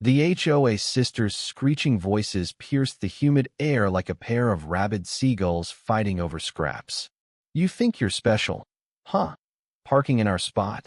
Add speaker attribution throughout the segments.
Speaker 1: The HOA sisters' screeching voices pierced the humid air like a pair of rabid seagulls fighting over scraps. "You think you're special, huh? Parking in our spot?"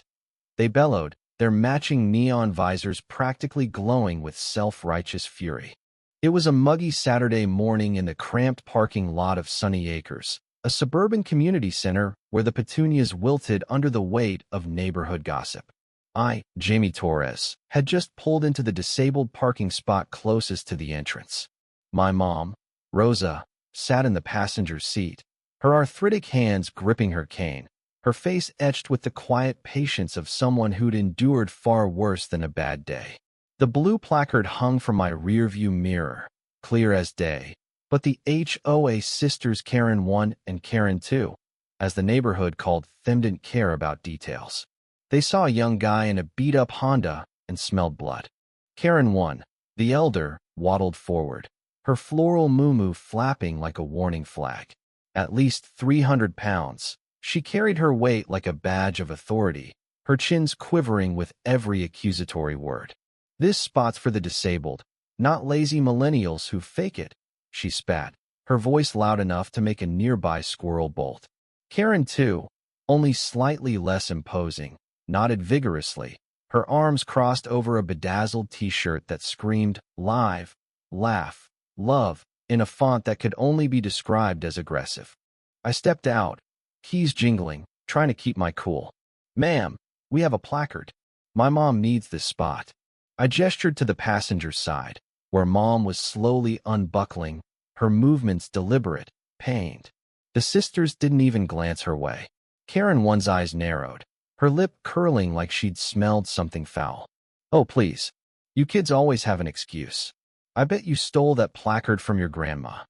Speaker 1: They bellowed, their matching neon visors practically glowing with self-righteous fury. It was a muggy Saturday morning in the cramped parking lot of Sunny Acres, a suburban community center where the petunias wilted under the weight of neighborhood gossip. I, Jamie Torres, had just pulled into the disabled parking spot closest to the entrance. My mom, Rosa, sat in the passenger seat, her arthritic hands gripping her cane, her face etched with the quiet patience of someone who'd endured far worse than a bad day. The blue placard hung from my rearview mirror, clear as day, but the HOA sisters Karen 1 and Karen 2, as the neighborhood called them, didn't care about details. They saw a young guy in a beat-up Honda and smelled blood. Karen 1, the elder, waddled forward, her floral muumuu flapping like a warning flag. At least 300 pounds, she carried her weight like a badge of authority, her chins quivering with every accusatory word. "This spot's for the disabled, not lazy millennials who fake it," she spat, her voice loud enough to make a nearby squirrel bolt. Karen 2, only slightly less imposing, nodded vigorously, her arms crossed over a bedazzled t-shirt that screamed, "Live, laugh, love," in a font that could only be described as aggressive. I stepped out, keys jingling, trying to keep my cool. "Ma'am, we have a placard. My mom needs this spot." I gestured to the passenger side, where Mom was slowly unbuckling, her movements deliberate, pained. The sisters didn't even glance her way. Karen 1's eyes narrowed, her lip curling like she'd smelled something foul. "Oh, please. You kids always have an excuse. I bet you stole that placard from your grandma."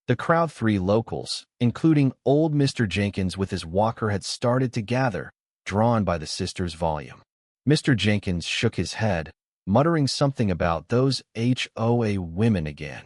Speaker 1: The crowd, 3 locals, including old Mr. Jenkins with his walker, had started to gather, drawn by the sisters' volume. Mr. Jenkins shook his head, muttering something about those HOA women again.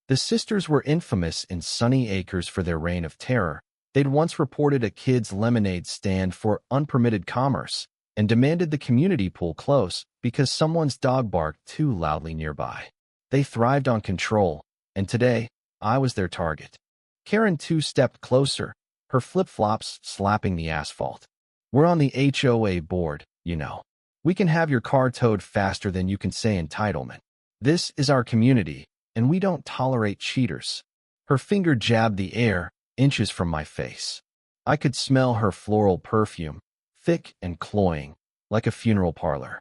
Speaker 1: The sisters were infamous in Sunny Acres for their reign of terror. They'd once reported a kid's lemonade stand for unpermitted commerce and demanded the community pull close because someone's dog barked too loudly nearby. They thrived on control, and today, I was their target. Karen 2 stepped closer, her flip-flops slapping the asphalt. "We're on the HOA board, you know. We can have your car towed faster than you can say entitlement. This is our community, and we don't tolerate cheaters." Her finger jabbed the air, inches from my face. I could smell her floral perfume, thick and cloying, like a funeral parlor.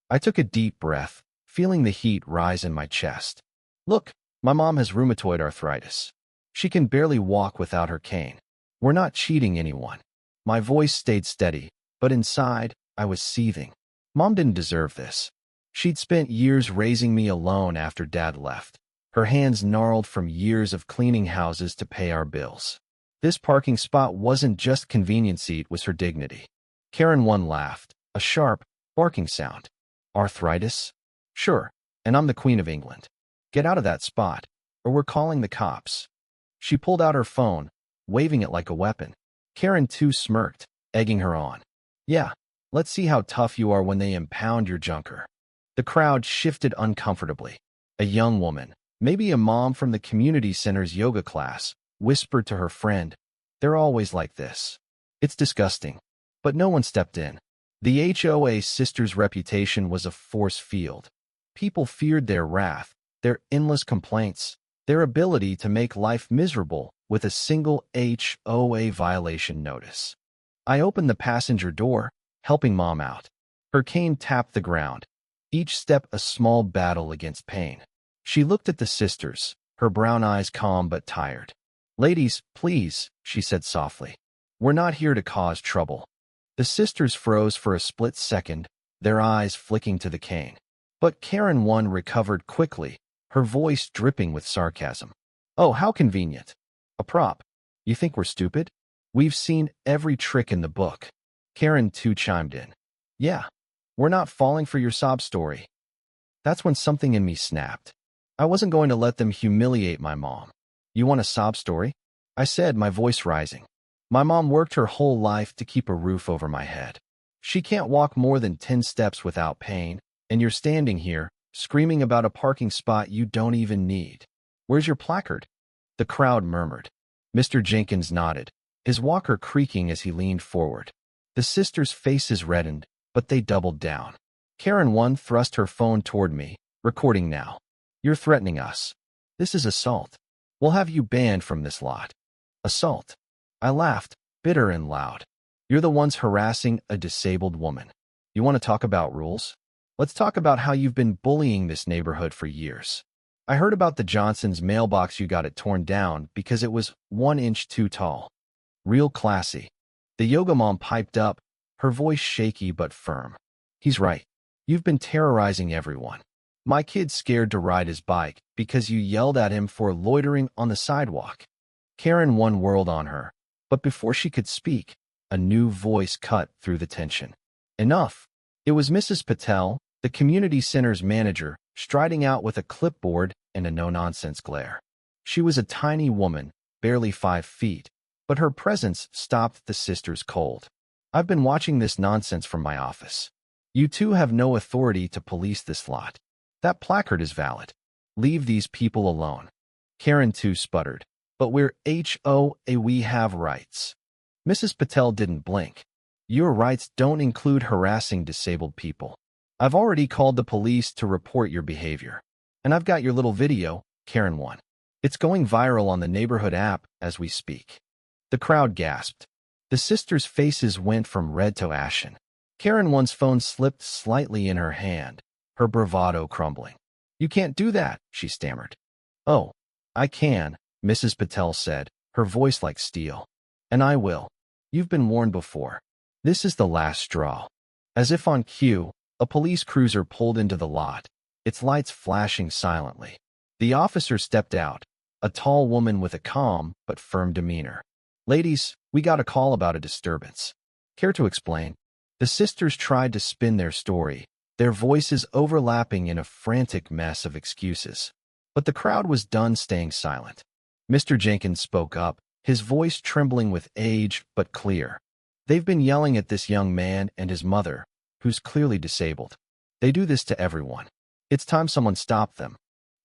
Speaker 1: I took a deep breath, feeling the heat rise in my chest. "Look, my mom has rheumatoid arthritis. She can barely walk without her cane. We're not cheating anyone." My voice stayed steady, but inside, I was seething. Mom didn't deserve this. She'd spent years raising me alone after Dad left, her hands gnarled from years of cleaning houses to pay our bills. This parking spot wasn't just convenience, it was her dignity. Karen 1 laughed, a sharp, barking sound. "Arthritis? Sure, and I'm the Queen of England. Get out of that spot, or we're calling the cops." She pulled out her phone, waving it like a weapon. Karen 2 smirked, egging her on. "Yeah, let's see how tough you are when they impound your junker." The crowd shifted uncomfortably. A young woman, maybe a mom from the community center's yoga class, whispered to her friend, "They're always like this. It's disgusting." But no one stepped in. The HOA sisters' reputation was a force field. People feared their wrath, their endless complaints, their ability to make life miserable with a single HOA violation notice. I opened the passenger door, helping Mom out. Her cane tapped the ground, each step a small battle against pain. She looked at the sisters, her brown eyes calm but tired. "Ladies, please," she said softly. "We're not here to cause trouble." The sisters froze for a split second, their eyes flicking to the cane. But Karen 1 recovered quickly, her voice dripping with sarcasm. "Oh, how convenient. A prop. You think we're stupid? We've seen every trick in the book." Karen 2 chimed in. "Yeah, we're not falling for your sob story." That's when something in me snapped. I wasn't going to let them humiliate my mom. "You want a sob story?" I said, my voice rising. "My mom worked her whole life to keep a roof over my head. She can't walk more than 10 steps without pain, and you're standing here, screaming about a parking spot you don't even need. Where's your placard? The crowd murmured. Mr. Jenkins nodded, his walker creaking as he leaned forward. The sisters' faces reddened, but they doubled down. Karen 1 thrust her phone toward me, recording now. You're threatening us. This is assault. We'll have you banned from this lot. Assault. I laughed, bitter and loud. You're the ones harassing a disabled woman. You want to talk about rules? Let's talk about how you've been bullying this neighborhood for years. I heard about the Johnsons' mailbox you got it torn down because it was 1 inch too tall. Real classy. The yoga mom piped up, her voice shaky but firm. He's right. You've been terrorizing everyone. My kid's scared to ride his bike because you yelled at him for loitering on the sidewalk. Karen 1 whirled on her, but before she could speak, a new voice cut through the tension. Enough. It was Mrs. Patel, the community center's manager, striding out with a clipboard and a no-nonsense glare. She was a tiny woman, barely 5 feet, but her presence stopped the sisters cold. I've been watching this nonsense from my office. You two have no authority to police this lot. That placard is valid. Leave these people alone. Karen 2 sputtered. But we're HOA, we have rights. Mrs. Patel didn't blink. Your rights don't include harassing disabled people. I've already called the police to report your behavior. And I've got your little video, Karen 1. It's going viral on the neighborhood app as we speak. The crowd gasped. The sisters' faces went from red to ashen. Karen 1's phone slipped slightly in her hand, her bravado crumbling. You can't do that, she stammered. Oh, I can, Mrs. Patel said, her voice like steel. And I will. You've been warned before. This is the last straw. As if on cue, a police cruiser pulled into the lot, its lights flashing silently. The officer stepped out, a tall woman with a calm but firm demeanor. Ladies, we got a call about a disturbance. Care to explain? The sisters tried to spin their story, their voices overlapping in a frantic mess of excuses. But the crowd was done staying silent. Mr. Jenkins spoke up, his voice trembling with age but clear. They've been yelling at this young man and his mother, who's clearly disabled. They do this to everyone. It's time someone stopped them.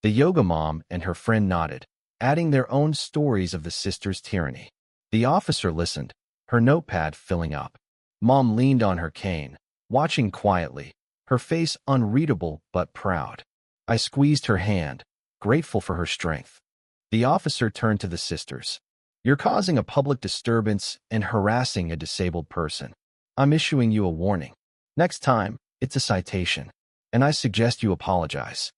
Speaker 1: The yoga mom and her friend nodded, adding their own stories of the sisters' tyranny. The officer listened, her notepad filling up. Mom leaned on her cane, watching quietly, her face unreadable but proud. I squeezed her hand, grateful for her strength. The officer turned to the sisters. You're causing a public disturbance and harassing a disabled person. I'm issuing you a warning. Next time, it's a citation. And I suggest you apologize.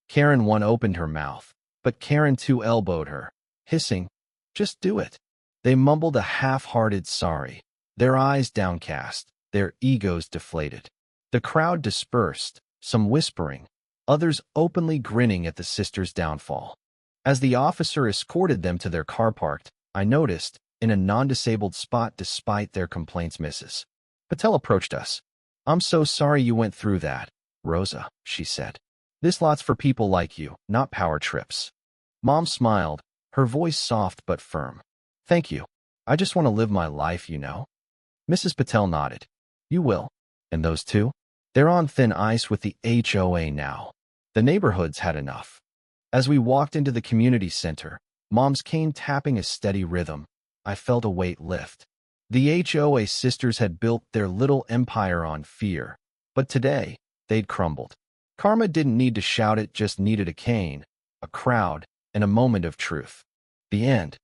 Speaker 1: Karen 1 opened her mouth, but Karen 2 elbowed her, hissing, just do it. They mumbled a half-hearted sorry, their eyes downcast, their egos deflated. The crowd dispersed, some whispering, others openly grinning at the sisters' downfall. As the officer escorted them to their car parked, I noticed, in a non-disabled spot despite their complaints, Mrs. Patel approached us. I'm so sorry you went through that, Rosa, she said. This lot's for people like you, not power trips. Mom smiled, her voice soft but firm. Thank you. I just want to live my life, you know. Mrs. Patel nodded. You will. And those two? They're on thin ice with the HOA now. The neighborhood's had enough. As we walked into the community center, Mom's cane tapping a steady rhythm, I felt a weight lift. The HOA sisters had built their little empire on fear, but today, they'd crumbled. Karma didn't need to shout, it just needed a cane, a crowd, and a moment of truth. The end.